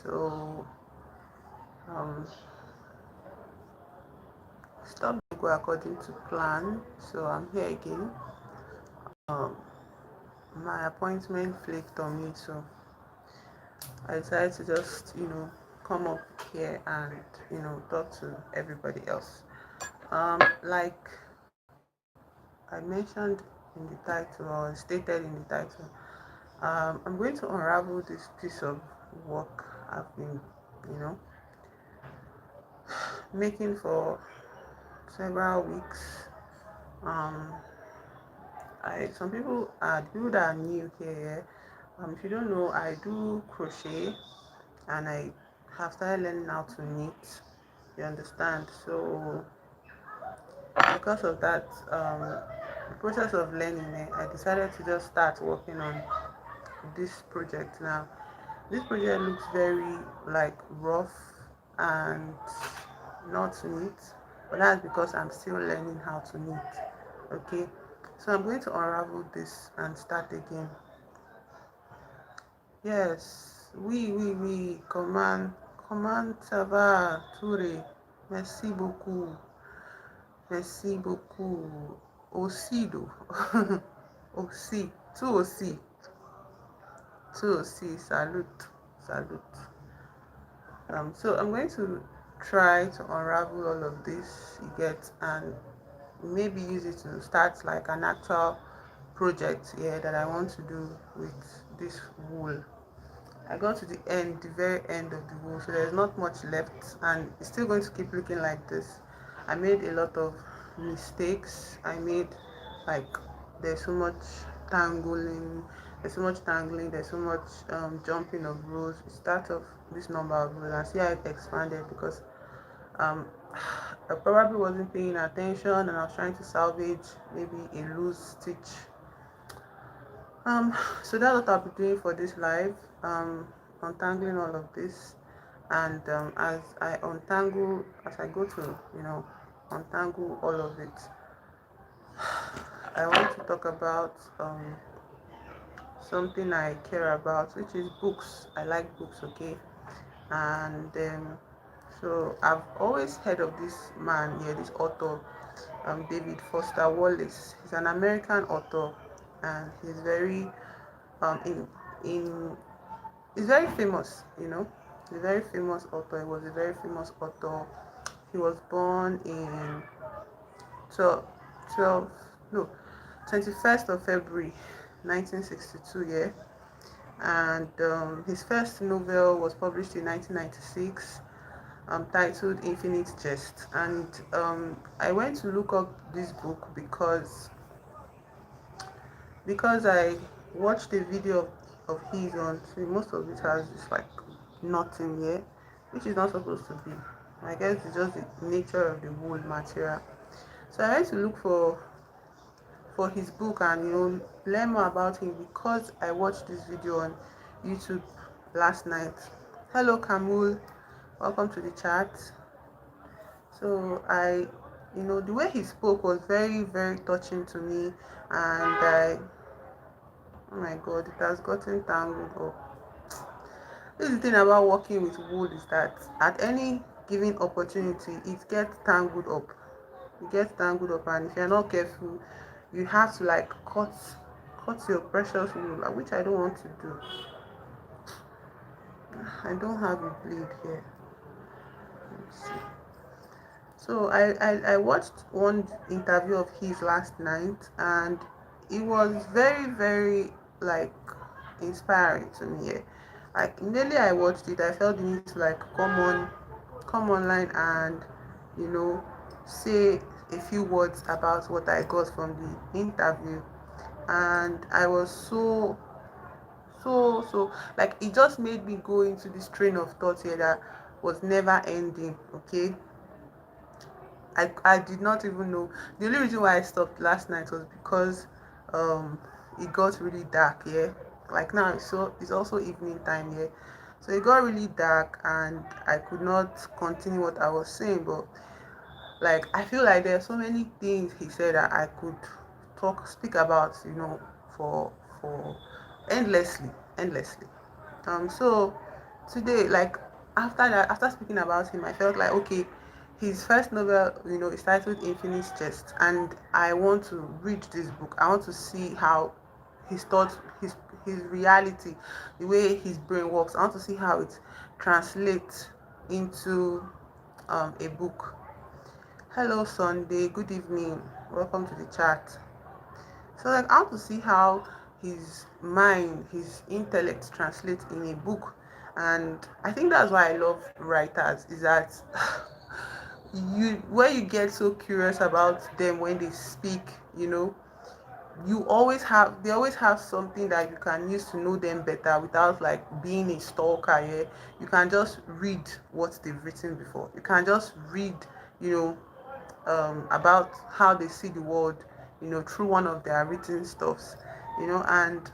So um stuff didn't go according to plan, so I'm here again. um my appointment flaked on me, so I decided to just come up here and talk to everybody else. Like I mentioned in the title, or stated in the title, I'm going to unravel this piece of work I've been you know making for several weeks. um I some people are people that are new here. If you don't know, I do crochet, and I have started learning how to knit. You understand? So because of that, the process of learning, I decided to just start working on this project now. This project looks very like rough and not neat, but that's because I'm still learning how to knit. Okay, so I'm going to unravel this and start again. Yes, oui, oui, oui. Comment ça va, Touré? Merci beaucoup. Merci beaucoup. Aussi, do. Aussi. Tu aussi. Tu aussi. Salute. Salute. So I'm going to try to unravel all of this you get, and maybe use it to start like an actual project here that I want to do with this wool. I got to the end, the very end of the wool, so there's not much left, and it's still going to keep looking like this. I made a lot of mistakes. I made like there's so much tangling, there's so much tangling, there's so much jumping of rows. We start off this number of rows and see how it expanded because um I probably wasn't paying attention, and I was trying to salvage maybe a loose stitch. So that's what I'll be doing for this live. Untangling all of this, and as I go to untangle all of it, I want to talk about something I care about, which is books. I like books, okay, and so I've always heard of this man here, this author, David Foster Wallace. He's an American author, and he's very in he's very famous. He's a very famous author. He was a very famous author. He was born in 12, 12 no 21st of February 1962, yeah. And his first novel was published in 1996, titled Infinite Jest. And I went to look up this book because I watched a video of his on, so most of it has just like nothing here, which is not supposed to be. I guess it's just the nature of the wool material. So I went to look for his book and learn more about him because I watched this video on YouTube last night. Hello Kamul, welcome to the chat. So the way he spoke was very, very touching to me, and oh my god, it has gotten tangled up. This is the thing about working with wool, is that at any given opportunity it gets tangled up. It gets tangled up, and if you're not careful, you have to like cut your precious wool, which I don't want to do. I don't have a blade here. Let's see. So I watched one interview of his last night, and it was very, very like inspiring to me. Yeah. Like immediately I watched it, I felt the need to like come online and you know say a few words about what I got from the interview. And I was so like it just made me go into this train of thought here that was never ending. Okay, I did not even know. The only reason why I stopped last night was because um it got really dark, yeah. Like now it's also evening time here. So it got really dark and I could not continue what I was saying, but like I feel like there are so many things he said that I could speak about, for endlessly. So today, like after that, after speaking about him, I felt like okay, his first novel, is titled Infinite Jest, and I want to read this book. I want to see how his thoughts, his reality, the way his brain works. I want to see how it translates into a book. Hello, Sunday. Good evening. Welcome to the chat. So, like, I want to see how his mind, his intellect translates in a book. And I think that's why I love writers, is that where you get so curious about them when they speak, you know, they always have something that you can use to know them better without like being a stalker. Yeah, you can just read what they've written before. You can just read, you know, about how they see the world, through one of their written stuffs, and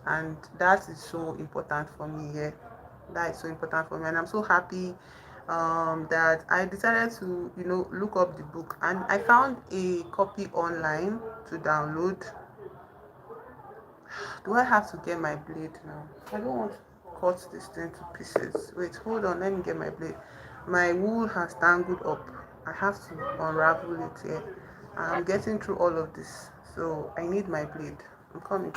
that is so important for me. Yeah, that is so important for me, and I'm so happy that I decided to, look up the book, and I found a copy online to download. Do I have to get my blade now? I don't want to cut this thing to pieces. Wait, hold on, let me get my blade. My wool has tangled up. I have to unravel it here. I'm getting through all of this, so I need my blade. I'm coming.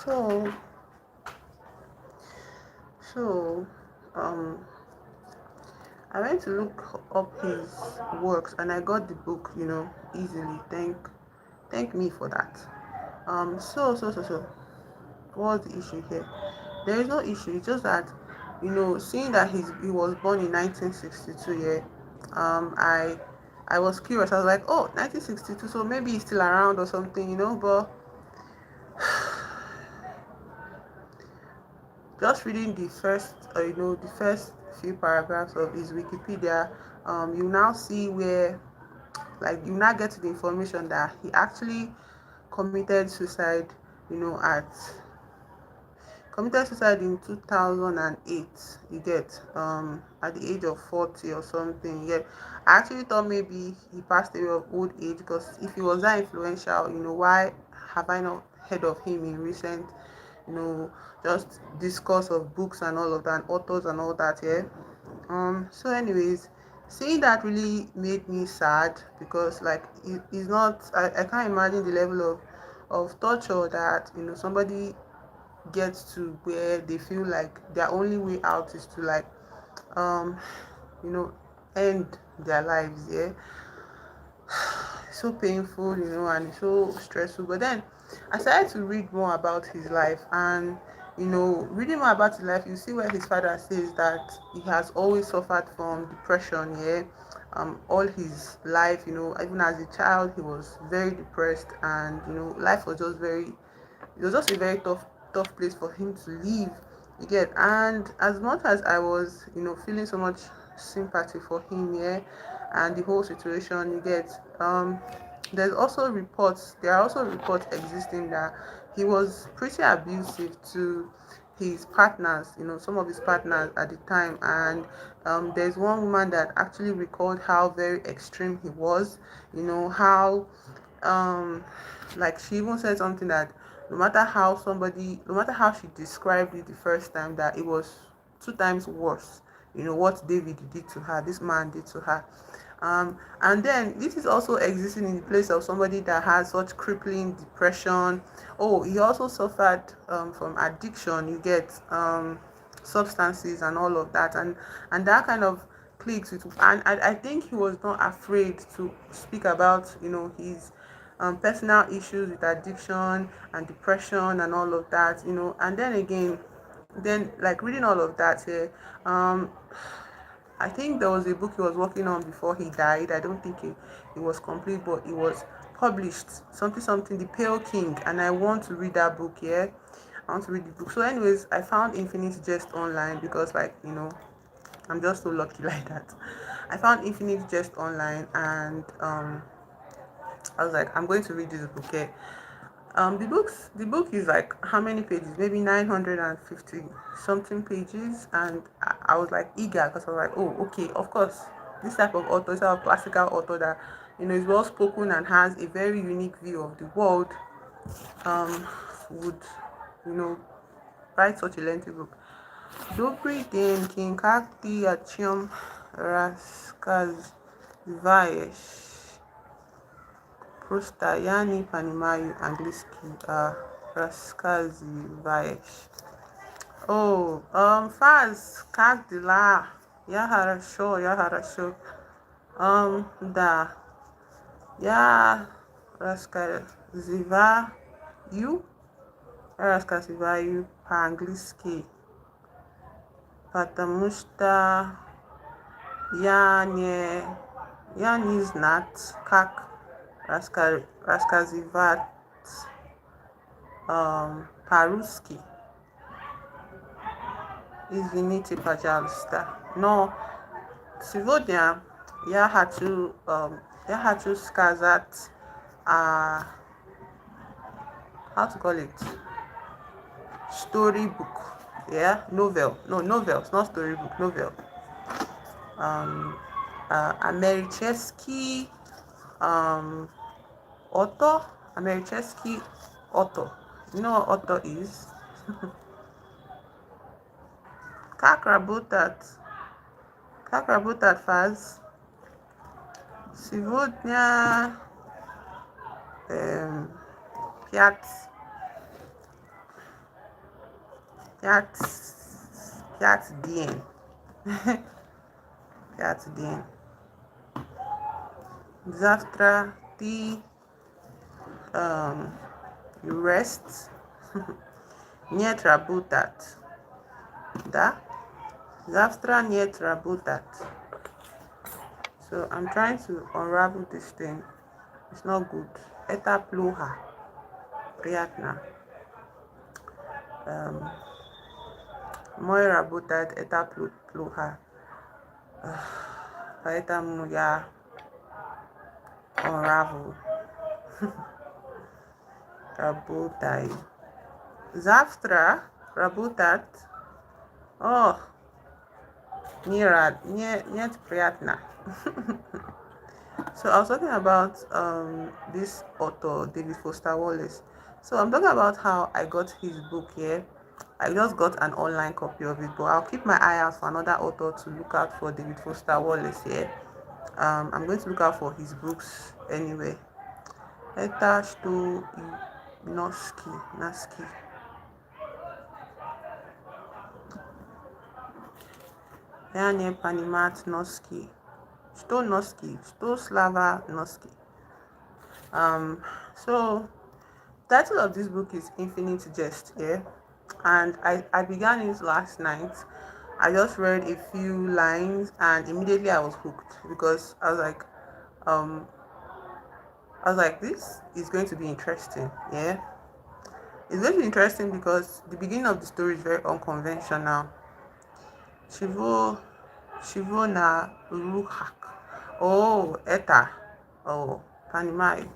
So, so, um, I went to look up his works, and I got the book, easily. Thank me for that. So, what's the issue here? There is no issue. It's just that, seeing that he was born in 1962. Yeah, I was curious. I was like, oh, 1962, so maybe he's still around or something, But just reading the first few paragraphs of his Wikipedia, you now see where, like, you now get to the information that he actually committed suicide, at committed suicide in 2008. You get, at the age of 40 or something. You get, I actually thought maybe he passed away of old age, because if he was that influential, why have I not heard of him in recent, you know just discourse of books and all of that, authors and all that. Yeah. So anyways, seeing that really made me sad, because like it's not, I can't imagine the level of torture that, somebody gets to, where they feel like their only way out is to, like, um you know end their lives. Yeah, so painful, and so stressful. But then I started to read more about his life, and reading more about his life, you see where his father says that he has always suffered from depression. Yeah, all his life, even as a child, he was very depressed, and life was just very it was just a very tough place for him to live. You get, and as much as I was, feeling so much sympathy for him, yeah, and the whole situation, you get, there are also reports existing that he was pretty abusive to his partners, some of his partners at the time. And there's one woman that actually recalled how very extreme he was, how, um like, she even said something that no matter how she described it the first time, that it was two times worse, what David did to her, this man did to her. And then this is also existing in the place of somebody that has such crippling depression. Oh, he also suffered from addiction. You get, substances and all of that, and that kind of cliques with. And I think he was not afraid to speak about, his personal issues with addiction and depression and all of that. And then again, then, like, reading all of that here, I think there was a book he was working on before he died. I don't think it was complete, but it was published. Something, The Pale King, and I want to read that book. Yeah, I want to read the book. So, anyways, I found Infinite Jest online, because, like, I'm just so lucky like that. I found Infinite Jest online, and I was like, I'm going to read this book. Yeah. The book is like how many pages? Maybe 950 something pages, and I was like eager because I was like, oh, okay, of course, this type of author, this type of classical author that is well spoken and has a very unique view of the world, would write such a lengthy book. Добрый день, как ты о чем рассказываешь? Просто я не понимаю английский, рассказываешь. О, Фаз, как дела? Я хорошо, я хорошо. Да, я рассказываю, по-английски, потому что я не, я не знать, как рассказывать по-русски. Извините, пожалуйста. Но сегодня я хочу сказать, how to call it, storybook, yeah, novel, no, novels, not storybook, novel. Americheski author, Americheski author. You know what author is? Как работает фаз? Сегодня пять день. 5 день. Завтра ты you rest. Нет работать. Да? Завтра нет работать. So I'm trying to unravel this thing. It's not good. Это плохо. Приятно. Мой работает, это плохо. Поэтому я unravel. Работай. Завтра работать. Oh, нет приятно. So I was talking about this author, David Foster Wallace. So I'm talking about how I got his book here. I just got an online copy of it, but I'll keep my eye out for another author to look out for David Foster Wallace here. I'm going to look out for his books anyway. Это что носки. Я не понимать носки. Что носки? Что слова носки? So title of this book is Infinite Jest, yeah, and I began it last night. I just read a few lines and immediately I was hooked because I was like, this is going to be interesting, yeah. It's going to be interesting because the beginning of the story is very unconventional. Chivo na ruhak. Oh, eta. Oh, panimai.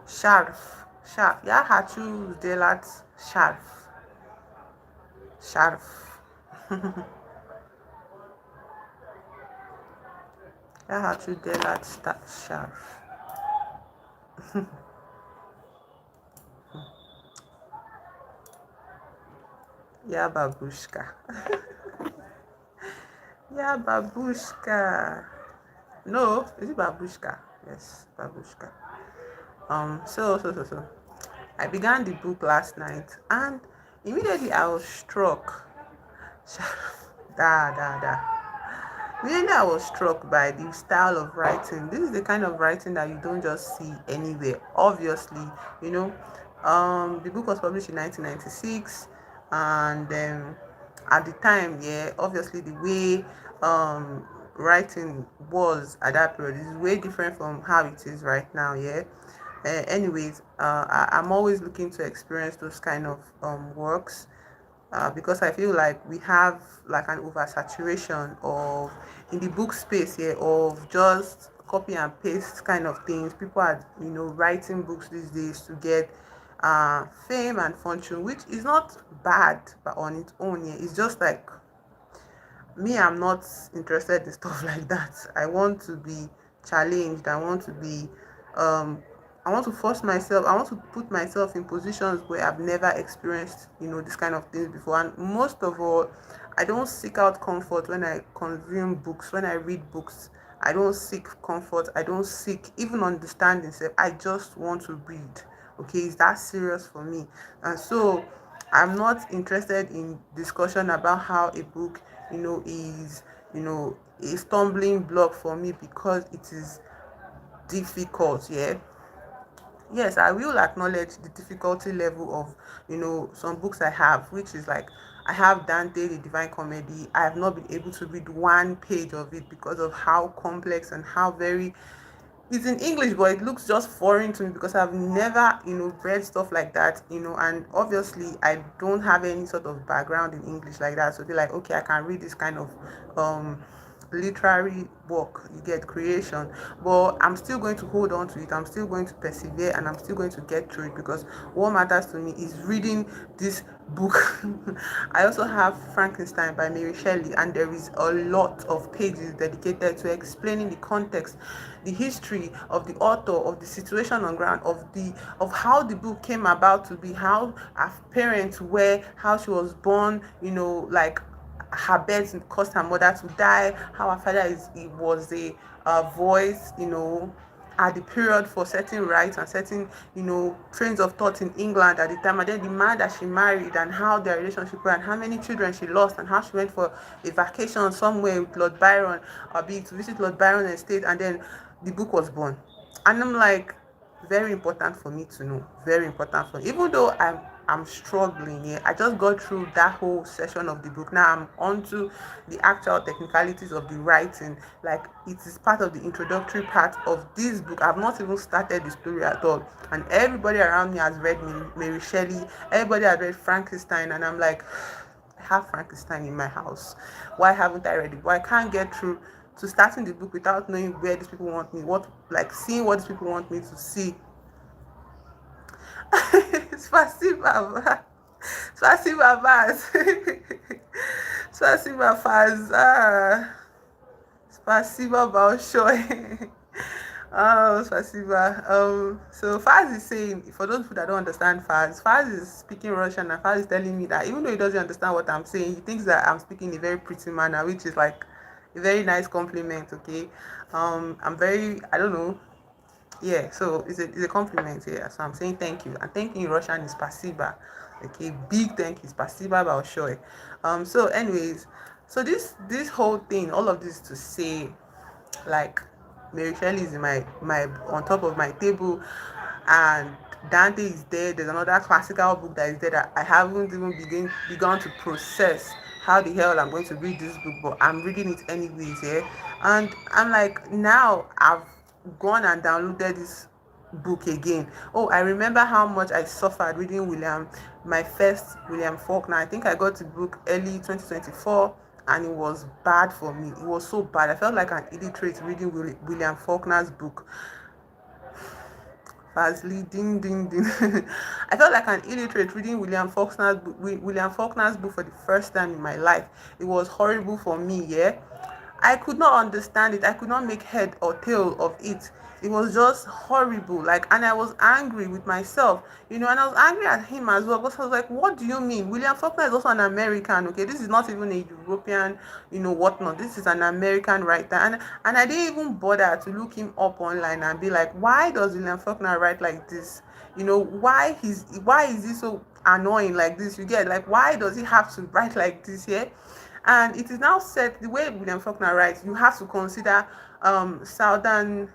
Sharf. Ya hachu delat sharf. Ya hachu delat sharf. Ya babushka. Ya babushka. No, is it babushka? Yes, babushka. So. I began the book last night and immediately I was struck. Da. Immediately I was struck by the style of writing. This is the kind of writing that you don't just see anywhere. Obviously, the book was published in 1996, and at the time, yeah, obviously the way writing was at that period is way different from how it is right now, yeah. Anyways, I'm always looking to experience those kind of works. because I feel like we have like an oversaturation of in the book space here of just copy and paste kind of things. People are writing books these days to get fame and fortune, which is not bad, but on its own, yeah, it's just like me, I'm not interested in stuff like that. I want to be challenged. Um I want to force myself. I want to put myself in positions where I've never experienced, this kind of things before. And most of all, I don't seek out comfort when I consume books, when I read books. I don't seek comfort. I don't seek even understanding self. I just want to read. Okay, is that serious for me? And so I'm not interested in discussion about how a book, is, a stumbling block for me because it is difficult. Yeah. Yes, I will acknowledge the difficulty level of, some books I have, which is like I have Dante, the Divine Comedy. I have not been able to read one page of it because of how complex and how very it's in English, but it looks just foreign to me because I've never, read stuff like that, and obviously I don't have any sort of background in English like that. So they're like, okay, I can read this kind of um literary work, you get creation, but I'm still going to hold on to it. I'm still going to persevere and I'm still going to get through it because what matters to me is reading this book. I also have Frankenstein by Mary Shelley, and there is a lot of pages dedicated to explaining the context, the history of the author, of the situation on ground, of how the book came about to be, how her parents were, how she was born, like her birth caused her mother to die, how her father he was a voice, at the period for certain rights and certain, trains of thought in England at the time, and then the man that she married and how their relationship were and how many children she lost and how she went for a vacation somewhere with Lord Byron, or be to visit Lord Byron estate, and then the book was born. And I'm like, very important for me to know, very important for me. Even though I'm struggling here, I just got through that whole session of the book. Now I'm on to the actual technicalities of the writing. Like, it is part of the introductory part of this book. I've not even started the story at all, and everybody around me has read Mary Shelley, everybody has read Frankenstein, and I'm like, I have Frankenstein in my house. Why haven't I read it? Why can't get through to starting the book without knowing where these people want me, what, like, seeing what these people want me to see. Спасибо. Спасибо вас. Спасибо Faz. Спасибо большое. Oh, Spasiba. So Faz is saying, for those people that don't understand Faz is speaking Russian, and Faz is telling me that even though he doesn't understand what I'm saying, he thinks that I'm speaking in a very pretty manner, which is like a very nice compliment. Okay. I'm very, I don't know, yeah, so it's a compliment, yeah. So I'm saying thank you. And thank you in Russian is spasiba. Okay, big thank you, spasiba большое. So anyways, so this whole thing, all of this to say, like, Mary Shelley is in my on top of my table, and Dante is there. There's another classical book that is there that I haven't even begun to process how the hell I'm going to read this book, but I'm reading it anyways, yeah. And I'm like, now I've gone and downloaded this book again. Oh, I remember how much I suffered reading my first William Faulkner. I think I got the book early 2024, and it was bad for me. It was so bad. I felt like an illiterate reading William Faulkner's book. Fastly, ding, ding, ding. I felt like an illiterate reading William Faulkner's book for the first time in my life. It was horrible for me, yeah. I could not understand it. I could not make head or tail of it. It was just horrible. Like, and I was angry with myself, and I was angry at him as well, because I was like, what do you mean? William Faulkner is also an American, okay? This is not even a European, whatnot. This is an American writer. And I didn't even bother to look him up online and be like, why does William Faulkner write like this? Why is he so annoying like this? You get, like, why does he have to write like this here? And it is now said the way William Faulkner writes, you have to consider Southern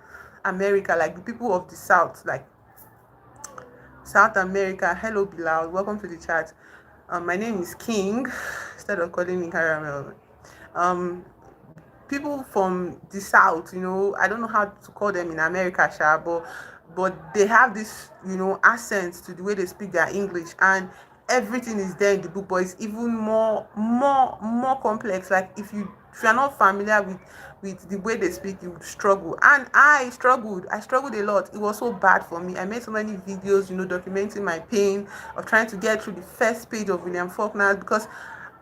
America, like the people of the South, like South America. Hello, Bilal. Welcome to the chat. My name is King, instead of calling me Caramel. People from the South, I don't know how to call them in America, but they have this, accent to the way they speak their English, and everything is there in the book, but it's even more complex. Like if you're not familiar with the way they speak, you would struggle. And I struggled a lot. It was so bad for me. I made so many videos, documenting my pain of trying to get through the first page of William Faulkner, because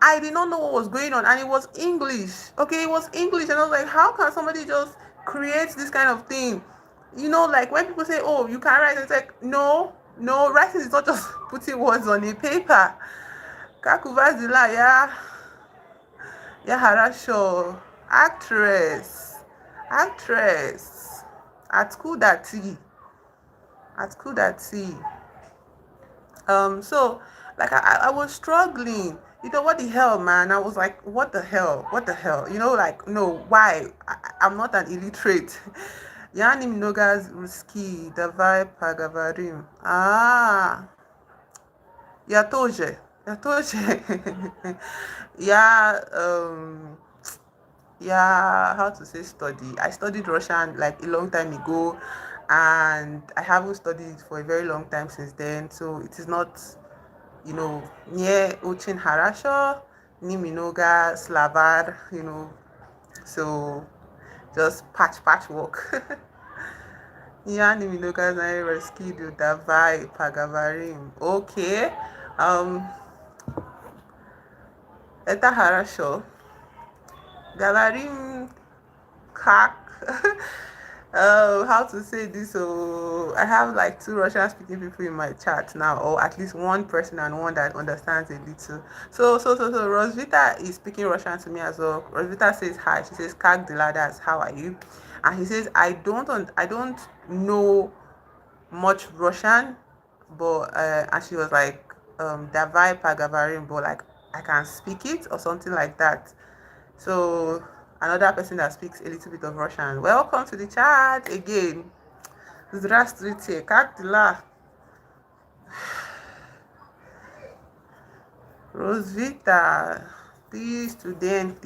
I did not know what was going on, and it was English. Okay, it was English, and I was like, how can somebody just create this kind of thing? Like when people say, "Oh, you can write," it's like, no, no, writing is not just putting words on a paper. Kakuvazila, yeah, yeah, Harasho, actress, at school that tea, at school that tea. So like I was struggling. What the hell, man? I was like, what the hell? What the hell? Like, no, why? I'm not an illiterate. Yani mnogas ruski, davai pagavarim. Yatoje. Yatoje. Yeah, yeah, how to say study. I studied Russian like a long time ago, and I haven't studied for a very long time since then. So it is not, near Uchin Harasho, ni Minoga, Slavar, so just patch work. Yeah, ni Minoga Zai Reskidu Davai Pagavarim. Okay. Eta Harasho. Gavarim Kak. How to say this? So I have like two Russian speaking people in my chat now, or at least one person and one that understands a little. So Rosvita is speaking Russian to me as well. Rosvita says hi. She says Kak Diladas, how are you? And he says I don't know much Russian, but and she was like Davai Pagavarim, but like I can speak it or something like that. So another person that speaks a little bit of Russian. Welcome to the chat again. Здравствуйте, как дела? Rosvita, ты студента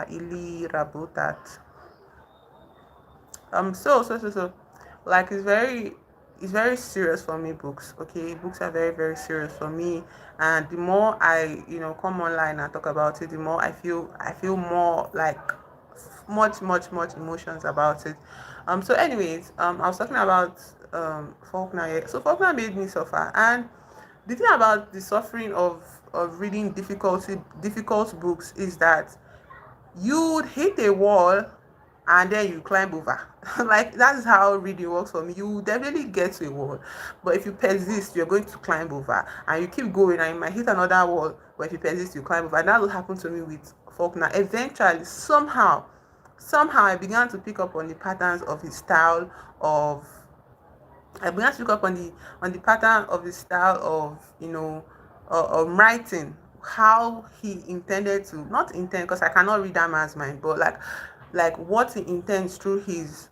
или работать? So like it's very serious for me, books. Okay, books are very, very serious for me, and the more I come online and talk about it, the more I feel more like much emotions about it. So anyways, I was talking about Faulkner here. So Faulkner made me suffer, and the thing about the suffering of reading difficult books is that you'd hit a wall and then you climb over. Like that is how reading works for me. You definitely get to a wall, but if you persist, you're going to climb over, and you keep going, and you might hit another wall. But if you persist, you climb over. And that will happen to me with Faulkner. Eventually, somehow, I began to pick up on the patterns of his style of I began to pick up on the pattern of the style of of writing, how he intended to not intend, because I cannot read that man's mind, but like what he intends through his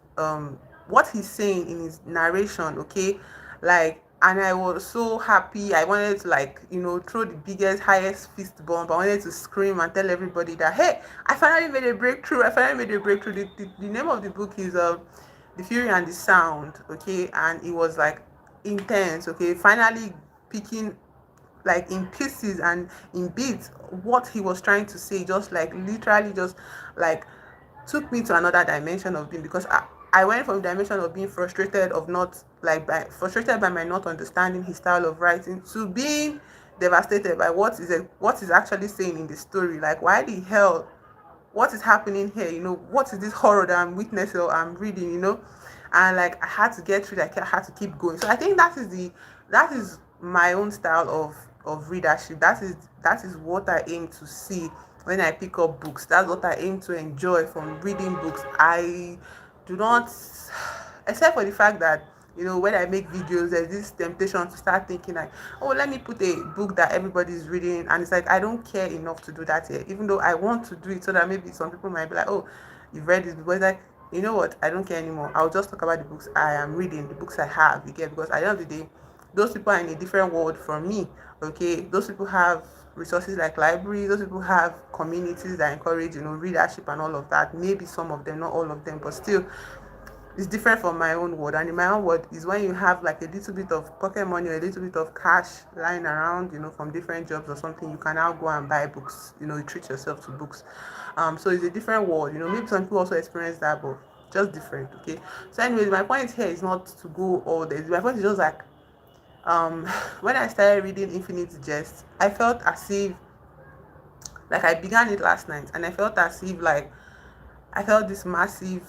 what he's saying in his narration. Okay, like, and I was so happy. I wanted to, like, throw the biggest, highest fist bump. I wanted to scream and tell everybody that, hey, I finally made a breakthrough. The name of the book is The Fury and the Sound. Okay, and it was like intense. Okay, finally picking like in pieces and in bits what he was trying to say, just like literally just like took me to another dimension of being, because I went from the dimension of being frustrated of not like frustrated by my not understanding his style of writing, to being devastated by what is actually saying in the story. Like, why the hell, what is happening here? What is this horror that I'm witnessing or I'm reading? And like I had to get through that. I had to keep going. So I think that is my own style of readership. That is what I aim to see when I pick up books. That's what I aim to enjoy from reading books. I do not, except for the fact that when I make videos, there's this temptation to start thinking like, oh, let me put a book that everybody's reading, and it's like I don't care enough to do that yet, even though I want to do it, so that maybe some people might be like, oh, you've read this book. But it's like, you know what, I don't care anymore. I'll just talk about the books I am reading, the books I have, you get, because at the end of the day, those people are in a different world from me. Okay, those people have resources like libraries, those people have communities that encourage readership and all of that. Maybe some of them, not all of them, but still It's different from my own world. And in my own world is when you have like a little bit of pocket money or a little bit of cash lying around, from different jobs or something, you can now go and buy books. You treat yourself to books. So it's a different world. Maybe some people also experience that, but just different. Okay. So anyways, my point here is not to go all this. My point is just like when I started reading Infinite Jest, I felt as if like I began it last night, and I felt as if like I felt this massive,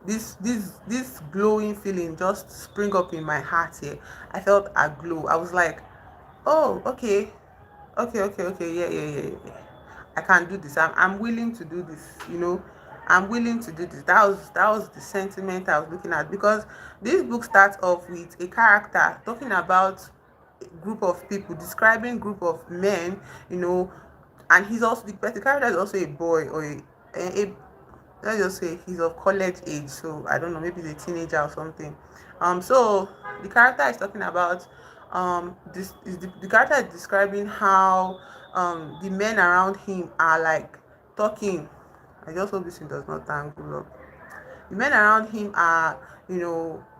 this glowing feeling just spring up in my heart here. I felt a glow. I was like, oh, okay, okay, yeah, yeah, yeah, yeah. I can do this. I'm willing to do this. I'm willing to do this. That was the sentiment I was looking at, because this book starts off with a character talking about a group of people, describing group of men, and he's also the character is also a boy, or a let's just say he's of college age, so I don't know, maybe he's a teenager or something. So the character is talking about this is the character is describing how the men around him are like talking. I just hope this thing does not tangle up. The men around him are,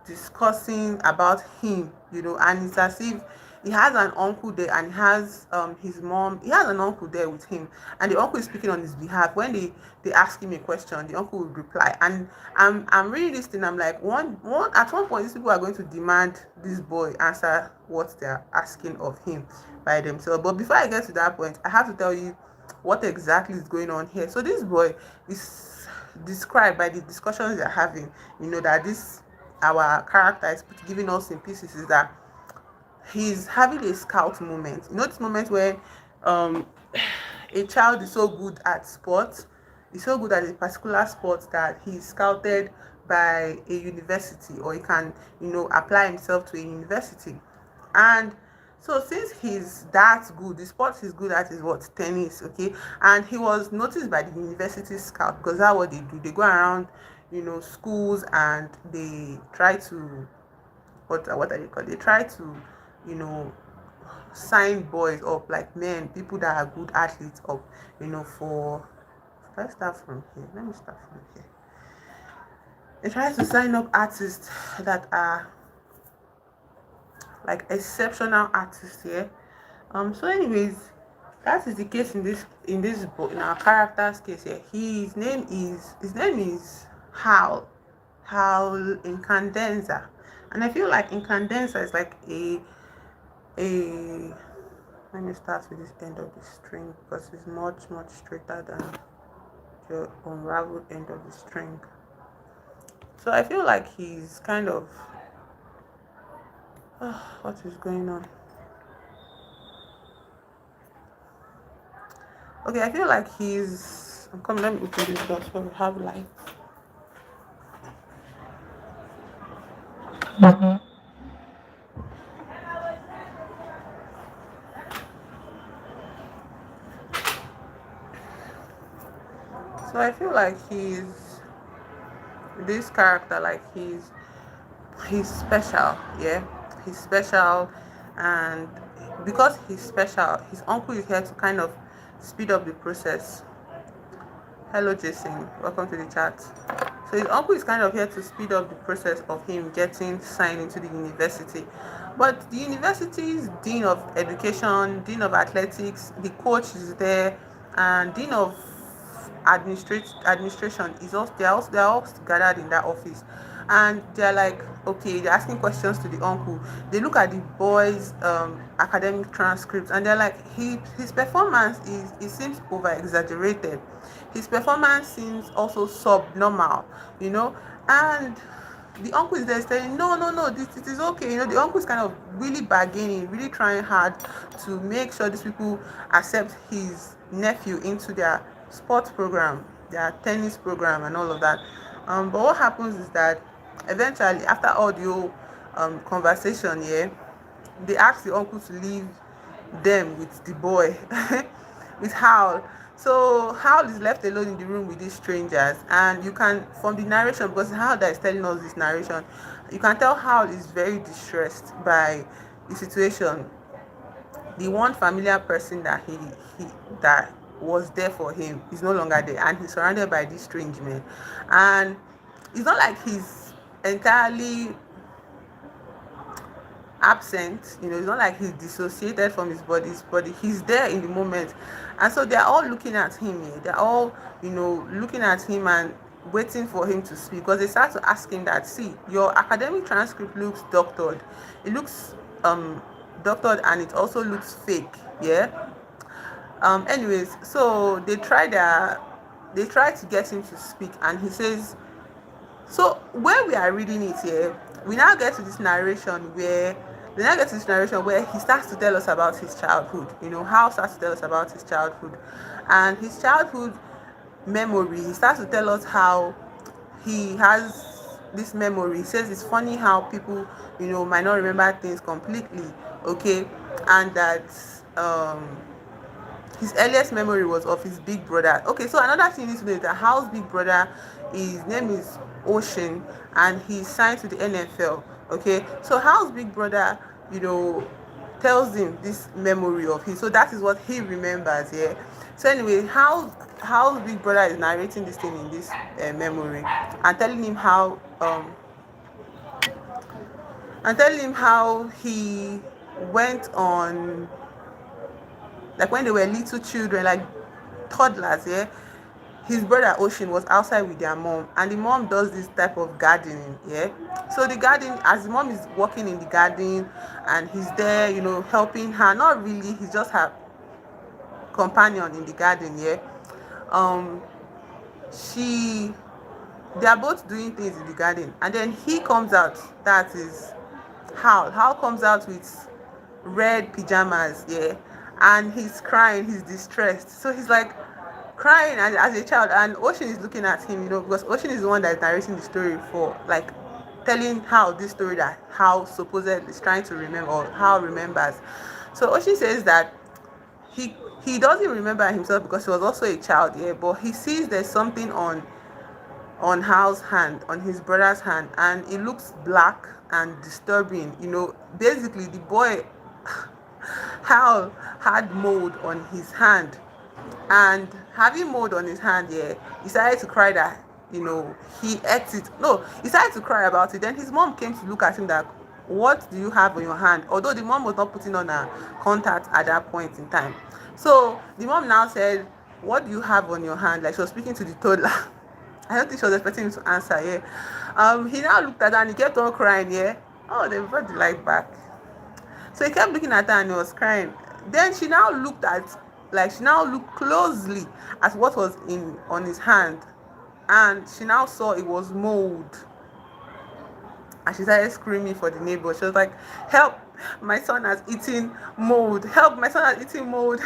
discussing about him, and it's as if he has an uncle there, and has his mom. He has an uncle there with him, and the uncle is speaking on his behalf. When they ask him a question, the uncle will reply. And I'm reading this thing. I'm like, one at one point, these people are going to demand this boy answer what they're asking of him by themselves. But before I get to that point, I have to tell you what exactly is going on here. So this boy is described by the discussions they're having. That this our character is giving us in pieces is that he's having a scout moment. This moment where um a child is so good at sports, is so good at a particular sport that he's scouted by a university, or he can apply himself to a university. And so since he's that good, the sport he's good at is what? Tennis. Okay. And he was noticed by the university scout, because that's what they do. They go around schools, and they try to, what are they called, they try to you know sign boys up, like men, people that are good athletes up, for, let's start from here. Let me start from here. They try to sign up artists that are like exceptional artists here. So anyways, that is the case in this book, in our character's case here. His name is Hal Incandenza. And I feel like Incandenza is like a let me start with this end of the string, because it's much straighter than the unraveled end of the string. So I feel like he's kind of what is going on? Okay, I feel like he's. I'm coming. Let me open this door so we have light. So I feel like he's this character, like he's special. Yeah, he's special. And because he's special, his uncle is here to kind of speed up the process. Hello, Jason. Welcome to the chat. So his uncle is kind of here to speed up the process of him getting signed into the university. But the university's dean of education, dean of athletics, the coach is there, and dean of administration is also they're all gathered in that office. And they're like, okay, they're asking questions to the uncle. They look at the boys academic transcripts, and they're like, his performance is, it seems over exaggerated. His performance seems also subnormal, and the uncle is there saying, no, this it is okay. The uncle is kind of really bargaining, really trying hard to make sure these people accept his nephew into their sports program, their tennis program, and all of that. But what happens is that eventually, after all the whole conversation, yeah, they ask the uncle to leave them with the boy, with Hal. So Hal is left alone in the room with these strangers, and you can, from the narration, because Hal that is telling us this narration, you can tell Hal is very distressed by the situation. The one familiar person that he that was there for him is no longer there, and he's surrounded by these strange men. And it's not like entirely absent. It's not like he's dissociated from his body. He's there in the moment. And so they're all looking at him here. They're all, looking at him and waiting for him to speak, because they start to ask him that, see, your academic transcript looks doctored. It looks doctored, and it also looks fake. Yeah. Anyways, so they try to get him to speak, and he says, so when we are reading it here, we now get to this narration where he starts to tell us about his childhood. How starts to tell us about his childhood, and his childhood memory. He starts to tell us how he has this memory. He says it's funny how people, might not remember things completely. Okay, and that his earliest memory was of his big brother. Okay, so another thing you need to know is that Hal's big brother, his name is Ocean, and he's signed to the NFL. Okay, so Hal's big brother, tells him this memory of his. So that is what he remembers. Yeah. So anyway, Hal's big brother is narrating this thing in this memory, and telling him how he went on, like when they were little children, like toddlers. Yeah, his brother Ocean was outside with their mom, and the mom does this type of gardening. Yeah, so the garden, as the mom is working in the garden, and he's there, helping her. Not really, he's just her companion in the garden. Yeah. um she They are both doing things in the garden, and then he comes out. That is Hal comes out with red pajamas. Yeah, and he's crying, he's distressed, so he's like crying as a child, and Ocean is looking at him, because Ocean is the one that is narrating the story, for like telling how this story, that how supposedly is trying to remember, or how remembers. So Ocean says that he he doesn't remember himself because he was also a child. Yeah, but he sees there's something on Hal's hand, on his brother's hand, and it looks black and disturbing. Basically, the boy Hal had mold on his hand, and having mold on his hand, yeah, he started to cry that, he ate it. No, he started to cry about it. Then his mom came to look at him that, what do you have on your hand? Although the mom was not putting on her contact at that point in time. So the mom now said, what do you have on your hand? Like she was speaking to the toddler. I don't think she was expecting him to answer. Yeah. He now looked at her and he kept on crying. Yeah. Oh, they brought the light back. So he kept looking at her and he was crying. Then she now looked closely at what was in on his hand, and she now saw it was mold. And she started screaming for the neighbor. She was like, "Help! My son has eaten mold. Help! My son has eaten mold."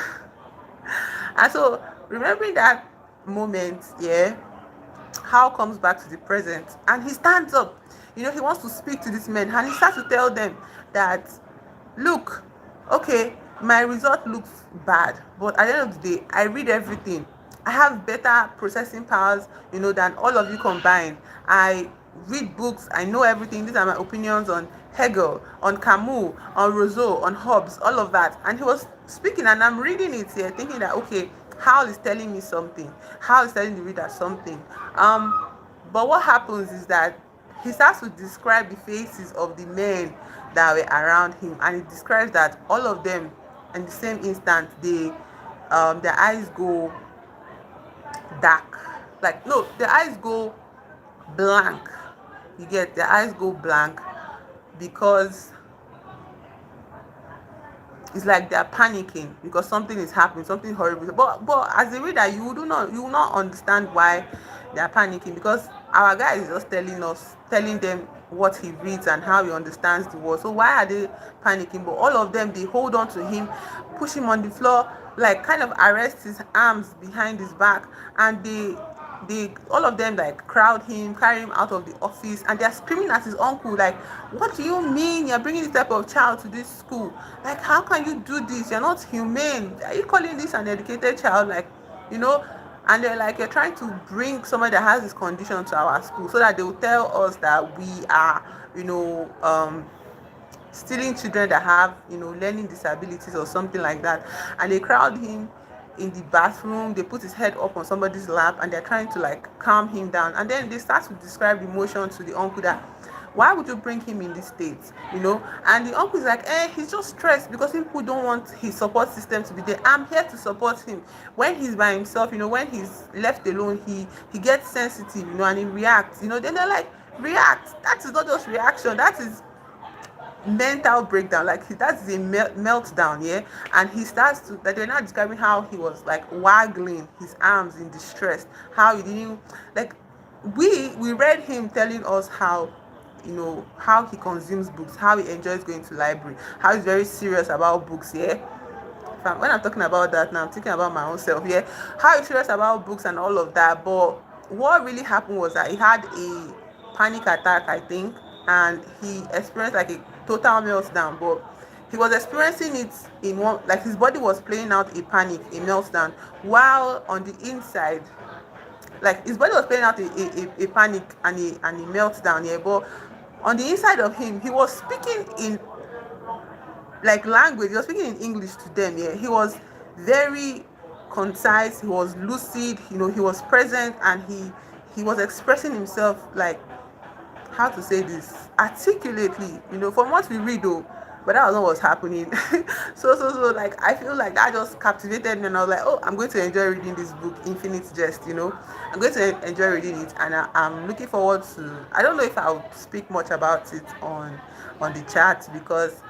And so, remembering that moment, yeah, Hal comes back to the present, and he stands up. He wants to speak to these men, and he starts to tell them that, look, okay, my result looks bad, but at the end of the day, I read everything. I have better processing powers, than all of you combined. I read books, I know everything. These are my opinions on Hegel, on Camus, on Rousseau, on Hobbes, all of that. And he was speaking, and I'm reading it here, thinking that, okay, Hal is telling me something. Hal is telling the reader something. But what happens is that he starts to describe the faces of the men that were around him, and he describes that all of them, in the same instant, their eyes go dark. Like, no, their eyes go blank. You get, their eyes go blank, because it's like they're panicking because something is happening, something horrible. But as a reader, you will not understand why they're panicking, because our guy is just telling them what he reads and how he understands the world. So why are they panicking? But all of them, they hold on to him, push him on the floor, like kind of arrest his arms behind his back, and they all of them like crowd him, carry him out of the office, and they're screaming at his uncle like, what do you mean you're bringing this type of child to this school? Like, how can you do this? You're not humane. Are you calling this an educated child? Like, you know and they're like, you're trying to bring somebody that has this condition to our school so that they will tell us that we are, stealing children that have, learning disabilities or something like that. And they crowd him in the bathroom, they put his head up on somebody's lap, and they're trying to like calm him down. And then they start to describe the emotion to the uncle that Why would you bring him in this state? And the uncle is like, he's just stressed because people don't want his support system to be there. I'm here to support him. When he's by himself, when he's left alone, he gets sensitive, and he reacts. Then they're like, react. That is not just reaction, that is mental breakdown. Like that's a meltdown. Yeah. And he starts to, like, they're not describing how he was like waggling his arms in distress, how he didn't, like, we read him telling us how he consumes books, how he enjoys going to library, how he's very serious about books. Yeah. When I'm talking about that now, I'm thinking about my own self. Yeah. How he's serious about books and all of that. But what really happened was that he had a panic attack, I think, and he experienced like a total meltdown. But he was experiencing it in one, like his body was playing out a panic, a meltdown, while on the inside, like his body was playing out a panic and a meltdown. Yeah. But on the inside of him, he was speaking in like language. He was speaking in English to them. Yeah. He was very concise, he was lucid, he was present, and he was expressing himself, like, how to say this, articulately, from what we read though. But that was not what's happening. So like I feel like that just captivated me, and I was like, oh, I'm going to enjoy reading this book, Infinite Jest. I'm going to enjoy reading it, and I'm looking forward to, I don't know if I'll speak much about it on the chat, because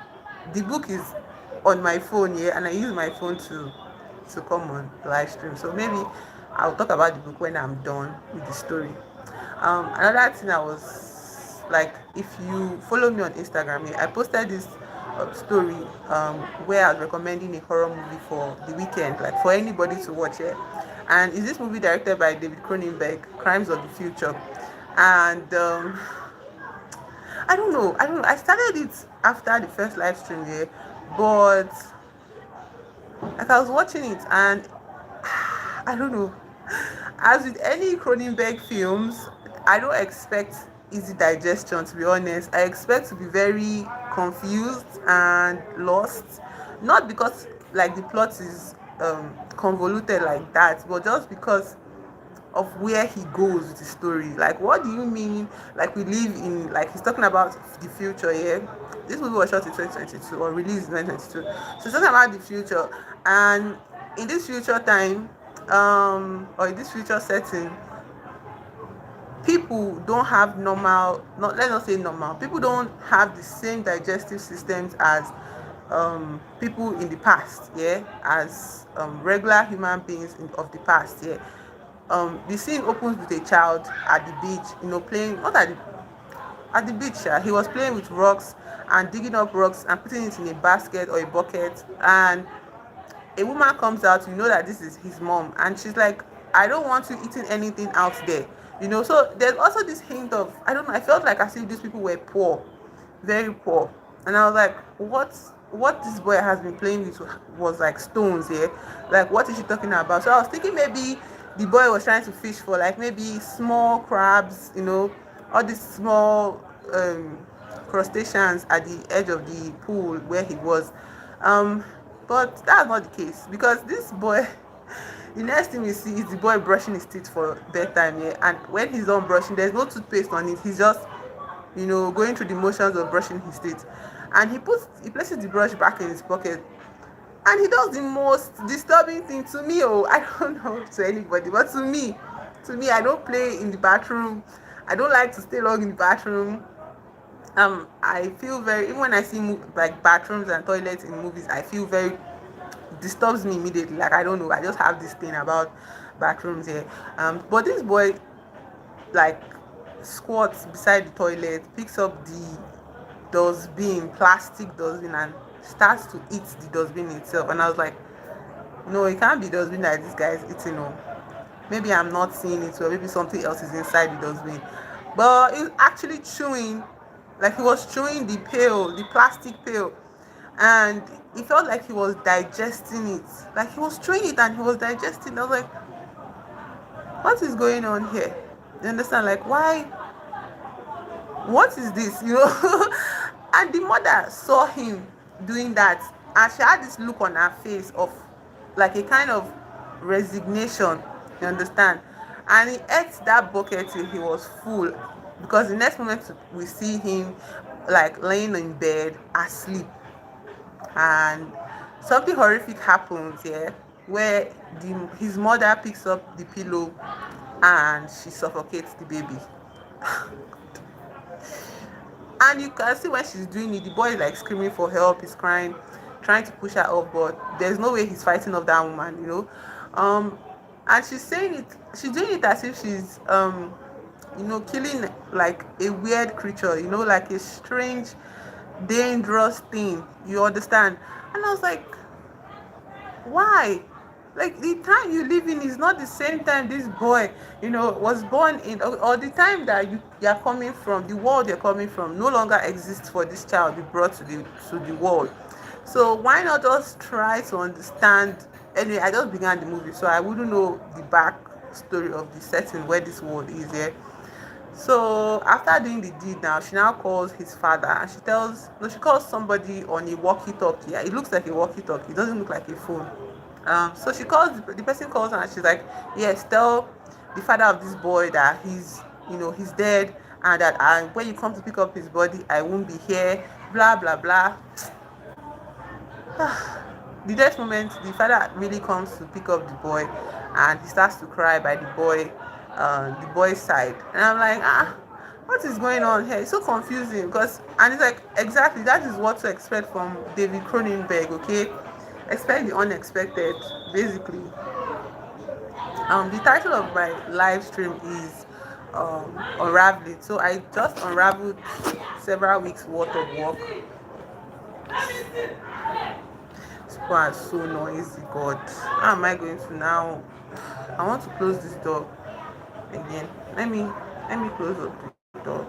the book is on my phone. Yeah, and I use my phone to come on live stream. So maybe I'll talk about the book when I'm done with the story. Another thing I was like, if you follow me on Instagram, yeah, I posted this story where I was recommending a horror movie for the weekend, like for anybody to watch it. And is this movie directed by David Cronenberg, Crimes of the Future. And I don't know. I started it after the first live stream, yeah, but like I was watching it, and I don't know. As with any Cronenberg films, I don't expect easy digestion, to be honest. I expect to be very confused and lost. Not because like the plot is convoluted like that, but just because of where he goes with the story. Like, what do you mean? Like, we live in, like, he's talking about the future. Yeah, this movie was shot in 2022 or released in 2022. So he's talking about the future, and in this future time, or in this future setting, people don't have normal, not, let's not say normal, people don't have the same digestive systems as people in the past. Yeah, as regular human beings of the past. Yeah. The scene opens with a child at the beach, playing, not at the beach. He was playing with rocks and digging up rocks and putting it in a basket or a bucket, and a woman comes out, that this is his mom, and she's like, I don't want you eating anything out there. So there's also this hint of, I don't know, I felt like as if these people were poor, very poor. And I was like, what this boy has been playing with was like stones. Yeah, like, what is she talking about? So I was thinking maybe the boy was trying to fish for, like, maybe small crabs, all these small crustaceans at the edge of the pool where he was. um but that's not the case, because this boy, the next thing we see is the boy brushing his teeth for bedtime. Yeah, and when he's done brushing, there's no toothpaste on it. He's just going through the motions of brushing his teeth, and he places the brush back in his pocket, and he does the most disturbing thing to me. Oh, I don't know to anybody, but to me, I don't play in the bathroom. I don't like to stay long in the bathroom. I feel very, even when I see like bathrooms and toilets in movies, I feel very, disturbs me immediately. Like, I don't know, I just have this thing about bathrooms here. But this boy, like, squats beside the toilet, picks up the dustbin, plastic dustbin, and starts to eat the dustbin itself. And I was like, no, it can't be dustbin that this guy is eating. No, maybe I'm not seeing it, or maybe something else is inside the dustbin. But he was actually chewing, like he was chewing the pail, the plastic pail, and it felt like he was digesting it. Like, he was chewing it and he was digesting. I was like, what is going on here? You understand? Like, why? What is this? And the mother saw him doing that, and she had this look on her face of, like, a kind of resignation. You understand? And he ate that bucket till he was full. because the next moment we see him like laying in bed asleep, and something horrific happens here, where his mother picks up the pillow and she suffocates the baby. And you can see when she's doing it, the boy is like screaming for help, he's crying, trying to push her up, but there's no way he's fighting off that woman. um and she's saying it, she's doing it as if she's killing like a weird creature, like a strange dangerous thing, you understand? And I was like, why? Like, the time you live in is not the same time this boy was born in, or the time that you're coming from, the world you're coming from no longer exists for this child to be brought to the world. So why not just try to understand? Anyway, I just began the movie, so I wouldn't know the back story of the setting where this world is here. So after doing the deed, now she now calls his father, and she tells no she calls somebody on a walkie-talkie. Yeah, it looks like a walkie-talkie, it doesn't look like a phone. So she calls, the person calls her, and she's like, yes, tell the father of this boy that he's dead, and that when you come to pick up his body, I won't be here, blah blah blah. The next moment, the father really comes to pick up the boy, and he starts to cry by the boy's side, and I'm like, what is going on here? It's so confusing, because, and it's like, exactly, that is what to expect from David Cronenberg. Okay, expect the unexpected, basically. The title of my live stream is Unraveling. So I just unraveled several weeks worth of work. People are so noisy, God. How am I going to now? I want to close this door again. Let me close up the door.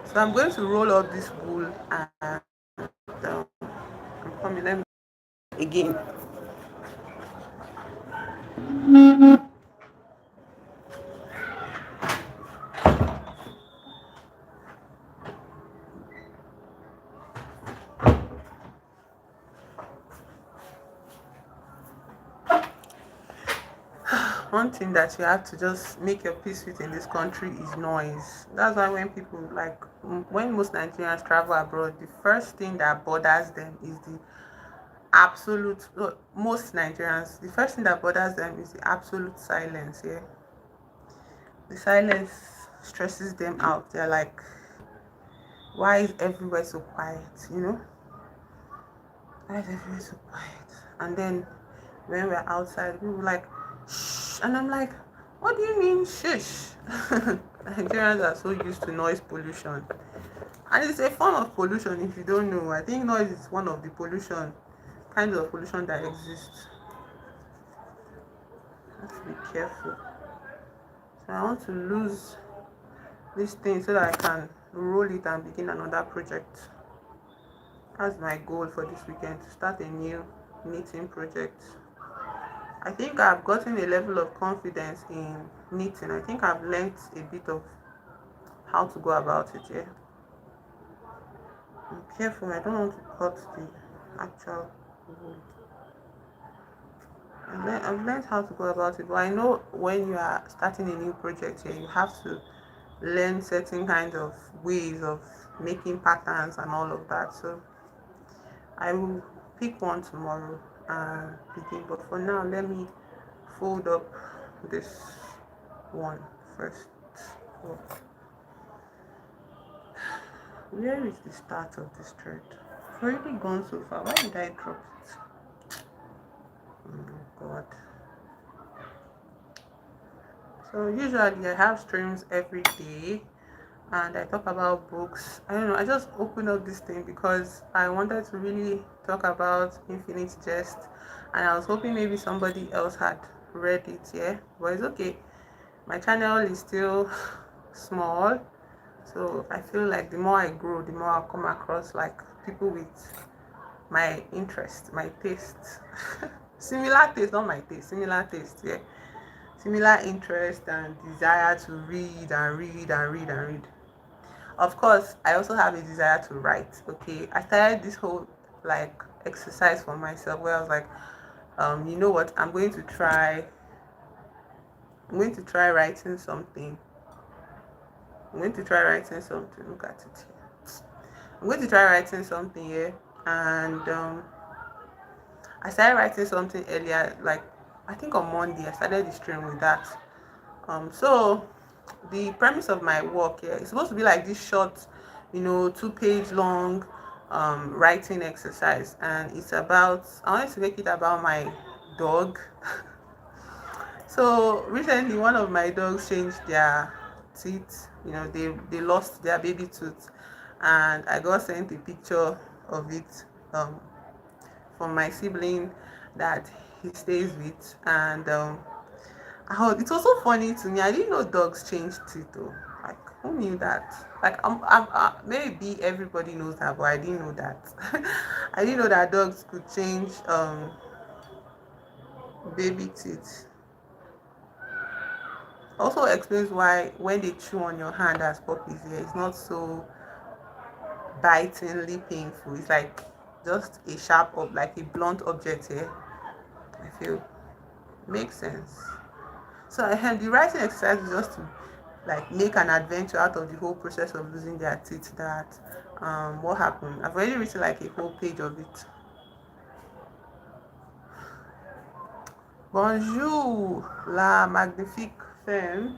So I'm going to roll up this wool, and I'm coming. Let me again. One thing that you have to just make your peace with in this country is noise. That's why when people, like, when most Nigerians travel abroad, the first thing that bothers them is the absolute, no, most Nigerians, the first thing that bothers them is the absolute silence. Yeah, the silence stresses them out. They're like, why is everywhere so quiet? Why is everywhere so quiet? And then when we're outside, people are like, shh, and I'm like, what do you mean shush? Nigerians are so used to noise pollution, and it's a form of pollution. If you don't know, I think noise is one of the pollution kinds of pollution that exists. Have to be careful. So I want to lose this thing so that I can roll it and begin another project. That's my goal for this weekend, to start a new knitting project. I think I've gotten a level of confidence in knitting. I think I've learned a bit of how to go about it. Yeah, I'm careful, I don't want to cut the actual wool. I've learned how to go about it, but I know when you are starting a new project here, you have to learn certain kind of ways of making patterns and all of that. So I will pick one tomorrow and begin, but for now let me fold up this one first. Oh, where is the start of this thread? It's already gone so far. Why did I drop it? Oh God. So usually I have streams every day, and I talk about books. I don't know, I just opened up this thing because I wanted to really talk about Infinite Jest, and I was hoping maybe somebody else had read it. Yeah, but it's okay. My channel is still small, so I feel like the more I grow, the more I'll come across like people with my interest, my taste. Similar taste, not my taste, similar taste. Yeah, similar interest and desire to read and read and read and read. Of course, I also have a desire to write. Okay, I started this whole like exercise for myself where I was like, you know what, I'm going to try writing something. I'm going to try writing something. Look at it here. I'm going to try writing something here, and I started writing something earlier, like I think on Monday. I started the stream with that. So the premise of my work here is supposed to be like this short, 2-page long writing exercise, and it's about, I wanted to make it about my dog. So recently one of my dogs changed their teeth. They lost their baby tooth, and I got sent a picture of it from my sibling that he stays with. And it was so funny to me. I didn't know dogs change teeth though. Like, who knew that? Like, maybe everybody knows that, but I didn't know that. I didn't know that dogs could change baby teeth. Also explains why when they chew on your hand as puppies, yeah, it's not so bitingly painful. It's like just a sharp, like a blunt object here. I feel makes sense. So the writing exercise is just to like make an adventure out of the whole process of losing their teeth. That what happened. I've already written like a whole page of it. Bonjour, la magnifique femme.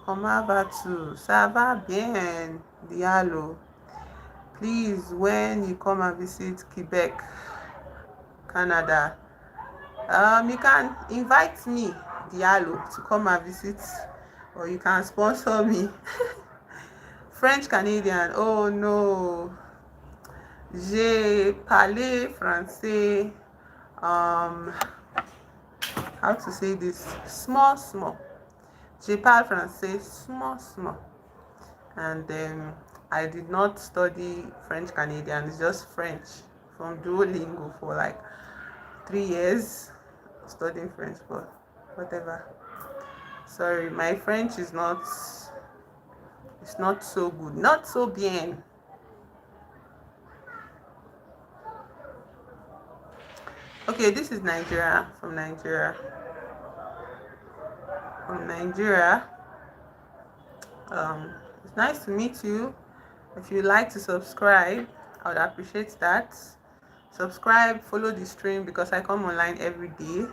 Comment vas-tu? Ça va bien, Diallo. Please, when you come and visit Quebec, Canada, you can invite me, Diallo, to come and visit, or you can sponsor me. French Canadian, oh no. J'ai parlé français, how to say this, small. Je parle français small. And then I did not study French Canadian, it's just French from Duolingo for like 3 years studying French, but whatever. Sorry, my French is not, it's not so good, not so bien. Okay, this is Nigeria, from Nigeria. It's nice to meet you. If you'd like to subscribe, I would appreciate that. Subscribe, follow the stream, because I come online every day.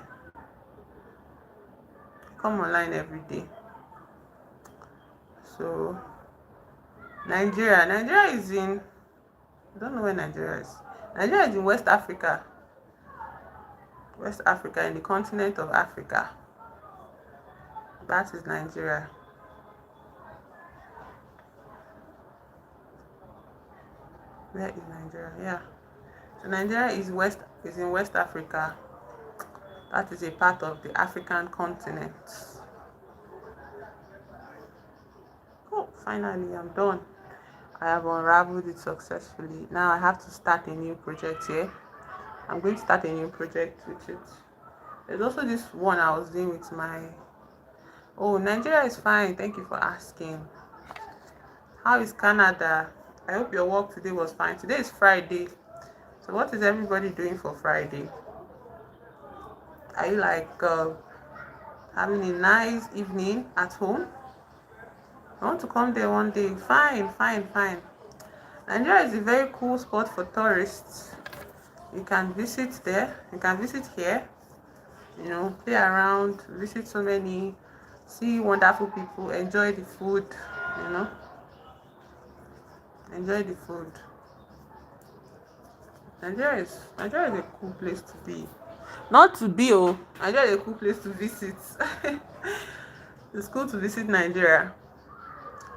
So Nigeria is in, I don't know where Nigeria is. Nigeria is in West Africa, in the continent of Africa. That is Nigeria. Where is Nigeria? Yeah. So Nigeria is in West Africa. That is a part of the African continent. Oh, finally I'm done. I have unraveled it successfully. Now I have to start a new project here. I'm going to start a new project with it. There's also this one I was doing with my... Oh, Nigeria is fine. Thank you for asking. How is Canada? I hope your work today was fine. Today is Friday. So what is everybody doing for Friday? Are you like having a nice evening at home? I want to come there one day. Fine. Nigeria is a very cool spot for tourists. You can visit there. You can visit here. Play around, visit so many, see wonderful people, enjoy the food. Enjoy the food. Nigeria is a cool place to be. Not to be, Nigeria is a cool place to visit. It's cool to visit Nigeria.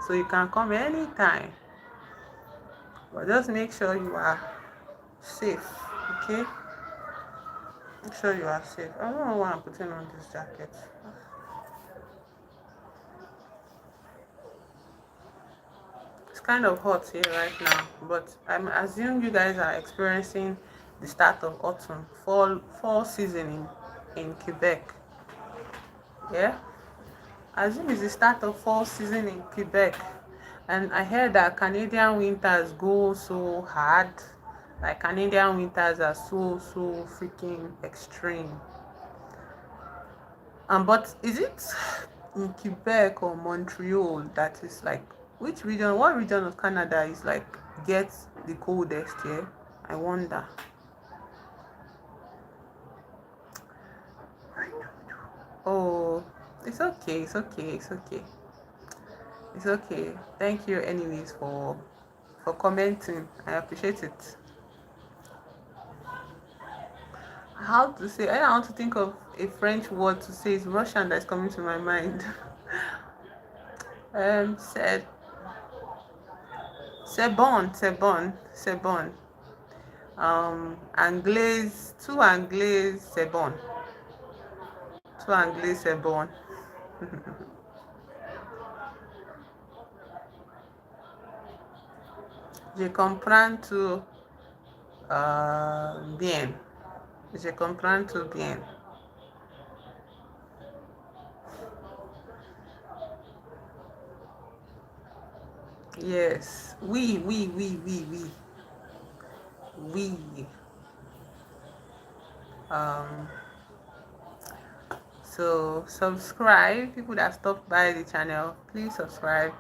So you can come anytime. But just make sure you are safe, okay? Make sure you are safe. I don't know why I'm putting on this jacket. It's kind of hot here right now, but I assume you guys are experiencing the start of autumn, fall season in Quebec. Yeah, I assume it's the start of fall season in Quebec. And I heard that Canadian winters go so hard. Like, Canadian winters are so freaking extreme. But is it in Quebec or Montreal that is like Which region? What region of Canada is like gets the coldest here? I wonder. Oh, it's okay. It's okay. It's okay. It's okay. Thank you, anyways, for commenting. I appreciate it. How to say? I want to think of a French word to say. It's Russian that's coming to my mind. Said c'est bon, c'est bon, c'est bon. Anglaise, tout anglais, c'est bon. Tout anglais, c'est bon. Je comprends tout bien. Je comprends tout bien. Yes. Oui, oui, oui, oui, oui. Oui. Um, so subscribe. People that stopped by the channel, please subscribe.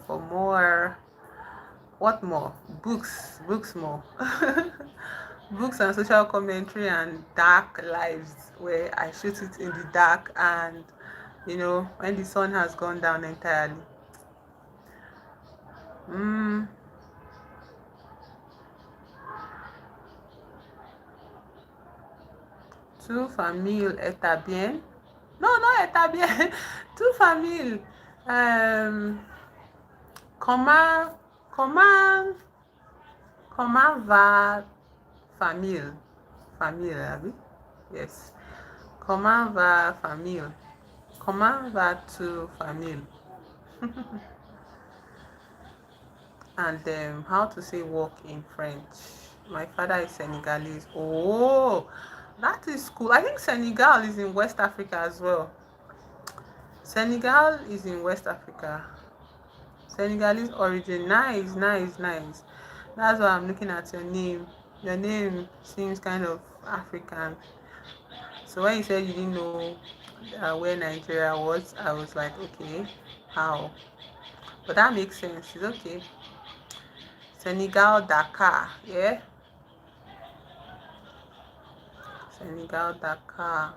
For more, what more? Books more. Books and social commentary and dark lives where I shoot it in the dark and when the sun has gone down entirely. Tu famille est bien? Non, non, est bien. Tu famille. Comment, comment, comment va famille? Famille, oui? Yes. Comment va famille? Comment vas-tu famille? And how to say work in French. My father is Senegalese. Oh, that is cool. I think Senegal is in West Africa as well. Senegal is in West Africa. Senegalese origin. Nice, nice, nice. That's why I'm looking at your name. Your name seems kind of African. So when you said you didn't know where Nigeria was, I was like, okay, how? But that makes sense. It's okay. Senegal, Dakar, yeah? Senegal, Dakar.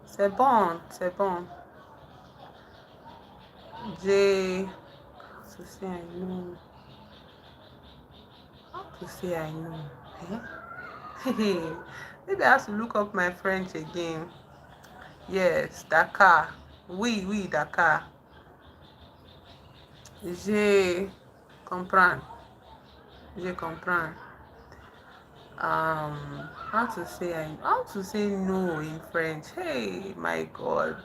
C'est bon, c'est bon. J'ai... How to say I know? How to say I know? Eh? Maybe I have to look up my French again. Yes, Dakar. Oui, oui, Dakar. Je comprends. Je comprends. How to say no in French? Hey, my God.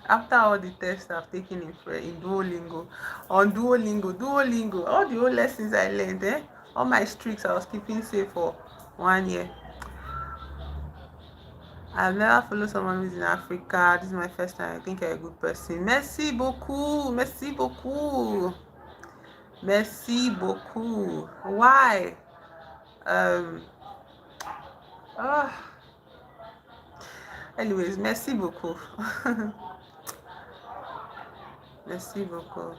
After all the tests I've taken in French, in Duolingo, all the old lessons I learned, all my streaks I was keeping safe for 1 year. I've never followed someone who's in Africa. This is my first time. I think you're a good person. Merci beaucoup. Merci beaucoup. Merci beaucoup. Why? Anyways, merci beaucoup. Merci beaucoup.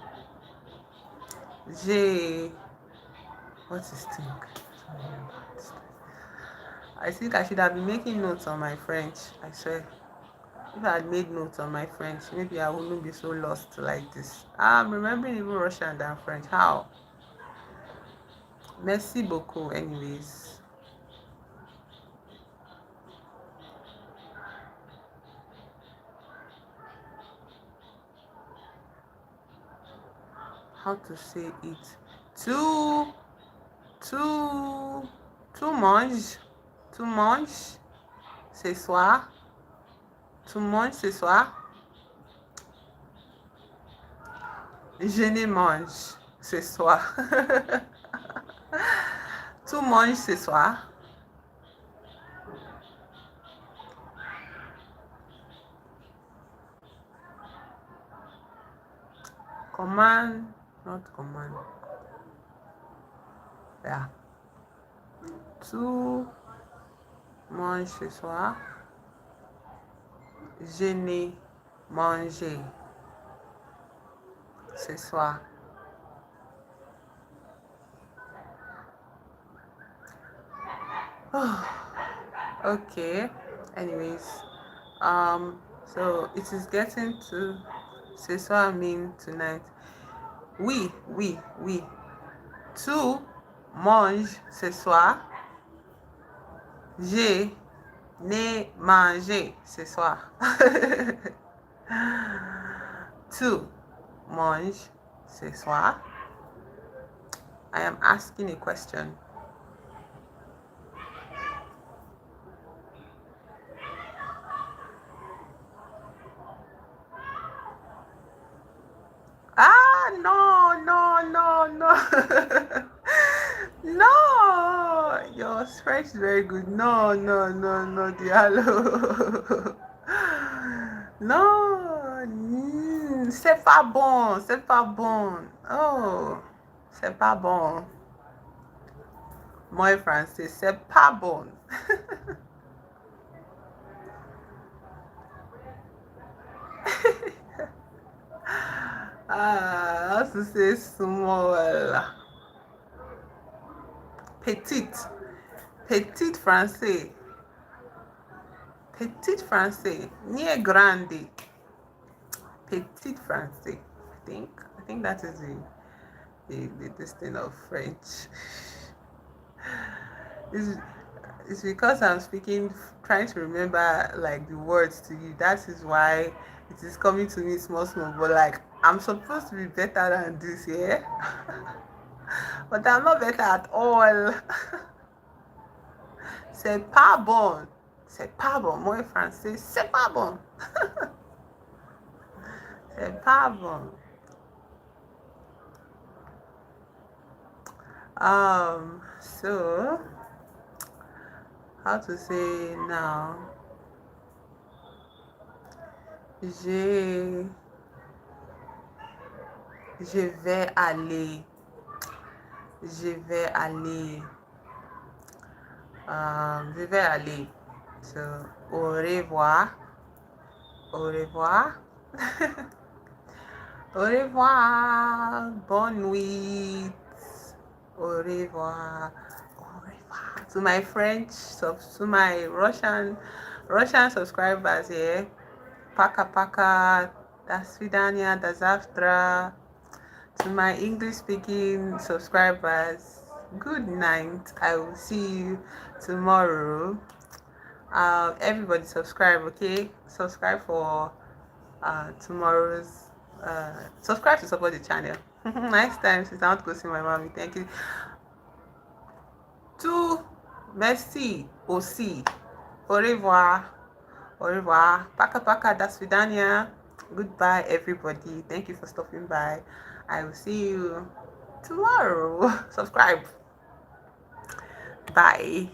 What is think? I think I should have been making notes on my French. I swear. If I had made notes on my French, maybe I wouldn't be so lost like this. I'm remembering even Russian than French. How? Merci beaucoup, anyways. How to say it? Tu manges ce soir? Tu manges ce soir? Je ne mange ce soir. Tu manges ce soir? Command, not command. Yeah. Tu manges ce soir? Je n'ai mangé ce soir. Okay. Anyways, so it is getting to ce soir mean tonight. Oui. Tu manges ce soir. Je n'ai mangé ce soir. Tu manges ce soir. I am asking a question. Ah, no. No, your French is very good. No, Diallo. No, c'est pas bon, c'est pas bon. Oh, c'est pas bon. Moi, français, c'est pas bon. Ah, how to say small? Petite. Petite français. Petite français. Ni grande. Petite français. I think that is the this thing of French. It's because I'm speaking, trying to remember like the words to you. That is why it is coming to me small. But like I'm supposed to be better than this, yeah. But I'm not better at all. C'est pas bon. C'est pas bon. Moi français, c'est pas bon. C'est pas bon. So how to say now? Je vais aller. Je vais aller. Je vais aller. So, au revoir. Au revoir. Au revoir. Bonne nuit. Au revoir. Au revoir. To my French, to my Russian subscribers here. Paka. До свидания. До завтра. To my English speaking subscribers, good night. I will see you tomorrow. Everybody subscribe, okay? Subscribe for tomorrow's subscribe to support the channel. Next time, since I want to go see my mommy. Thank you. Tout merci aussi. Au revoir. Au revoir. Paka. До свидания. Goodbye, everybody. Thank you for stopping by. I will see you tomorrow. Subscribe. Bye.